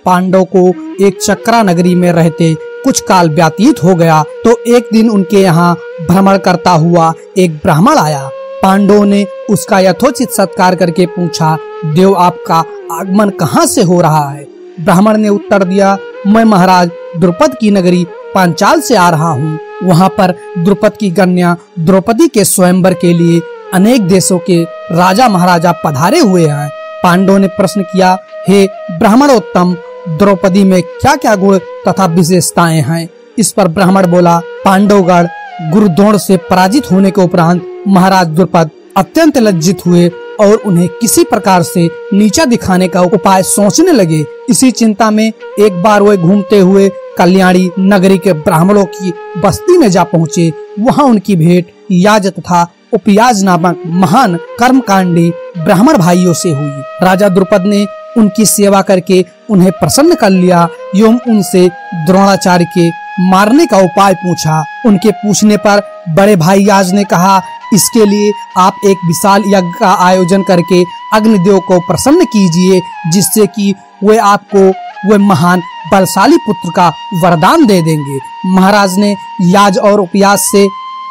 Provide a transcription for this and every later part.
पांडव को एक चक्रा नगरी में रहते कुछ काल व्यतीत हो गया तो एक दिन उनके यहाँ भ्रमण करता हुआ एक ब्राह्मण आया। पांडवों ने उसका यथोचित सत्कार करके पूछा, देव आपका आगमन कहाँ से हो रहा है? ब्राह्मण ने उत्तर दिया, मैं महाराज द्रुपद की नगरी पांचाल से आ रहा हूँ। वहाँ पर द्रुपद की कन्या द्रौपदी के स्वयंवर के लिए अनेक देशों के राजा महाराजा पधारे हुए हैं। पांडवों ने प्रश्न किया, हे ब्राह्मणोत्तम, द्रौपदी में क्या क्या गुण तथा विशेषताएं हैं? इस पर ब्राह्मण बोला, पांडवगण गुरुद्रोण से पराजित होने के उपरांत महाराज द्रुपद अत्यंत लज्जित हुए और उन्हें किसी प्रकार से नीचा दिखाने का उपाय सोचने लगे। इसी चिंता में एक बार वे घूमते हुए कल्याणी नगरी के ब्राह्मणों की बस्ती में जा पहुँचे। वहाँ उनकी भेंट याज तथा उपयाज नामक महान कर्मकांडी ब्राह्मण भाइयों से हुई। राजा द्रुपद ने उनकी सेवा करके उन्हें प्रसन्न कर लिया एवं उनसे द्रोणाचार्य के मारने का उपाय पूछा। उनके पूछने पर बड़े भाई याज ने कहा, इसके लिए आप एक विशाल यज्ञ का आयोजन करके अग्निदेव को प्रसन्न कीजिए, जिससे कि वे आपको वे महान बलशाली पुत्र का वरदान दे देंगे। महाराज ने याज और उपयाज से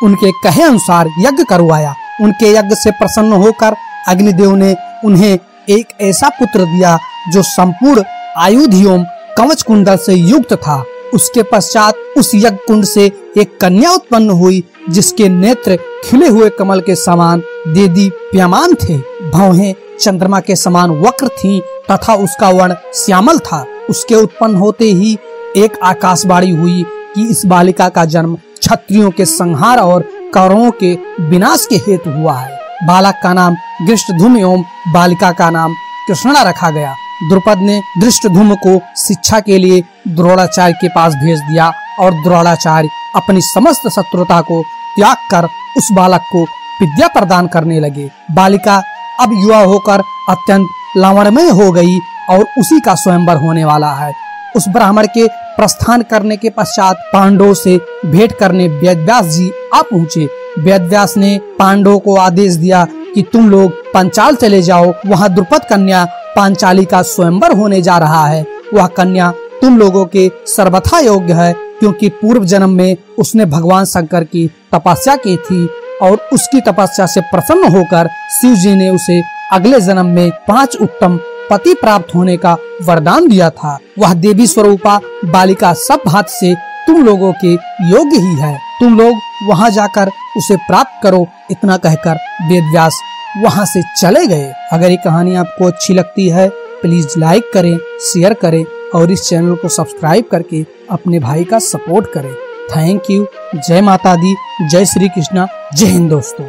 उनके कहे अनुसार यज्ञ करवाया। उनके यज्ञ से प्रसन्न होकर अग्निदेव ने उन्हें एक ऐसा पुत्र दिया जो संपूर्ण आयुध एवं कवच कुंडल से युक्त था। उसके पश्चात उस यज्ञ कुंड से एक कन्या उत्पन्न हुई जिसके नेत्र खिले हुए कमल के समान देदीप्यमान थे। भौहें चंद्रमा के समान वक्र थीं तथा उसका वर्ण श्यामल था। उसके उत्पन्न होते ही एक आकाशवाणी हुई कि इस बालिका का जन्म क्षत्रियों के संहार और कौरवों के विनाश के हेतु हुआ है। बालक का नाम दृष्टद्युम्न एवं बालिका का नाम कृष्णा रखा गया। द्रुपद ने दृष्टद्युम्न को शिक्षा के लिए द्रोणाचार्य के पास भेज दिया और द्रोणाचार्य अपनी समस्त शत्रुता को त्याग कर उस बालक को विद्या प्रदान करने लगे। बालिका अब युवा होकर अत्यंत लावण्यमय हो गई और उसी का स्वयंवर होने वाला है। उस ब्राह्मण के प्रस्थान करने के पश्चात पांडवों से भेंट करने वेदव्यास जी आ पहुँचे। वेदव्यास ने पांडवों को आदेश दिया कि तुम लोग पांचाल चले जाओ, वहाँ द्रुपद कन्या पांचाली का स्वयंवर होने जा रहा है। वह कन्या तुम लोगों के सर्वथा योग्य है, क्योंकि पूर्व जन्म में उसने भगवान शंकर की तपस्या की थी और उसकी तपस्या से प्रसन्न होकर शिव जी ने उसे अगले जन्म में 5 उत्तम पति प्राप्त होने का वरदान दिया था। वह देवी स्वरूपा बालिका सब भांति से तुम लोगों के योग्य ही है। तुम लोग वहां जाकर उसे प्राप्त करो। इतना कहकर वेदव्यास वहां से चले गए। अगर ये कहानी आपको अच्छी लगती है प्लीज लाइक करें, शेयर करें और इस चैनल को सब्सक्राइब करके अपने भाई का सपोर्ट करें। Thank you. जय माता दी, जय श्री कृष्णा, जय हिंद दोस्तों।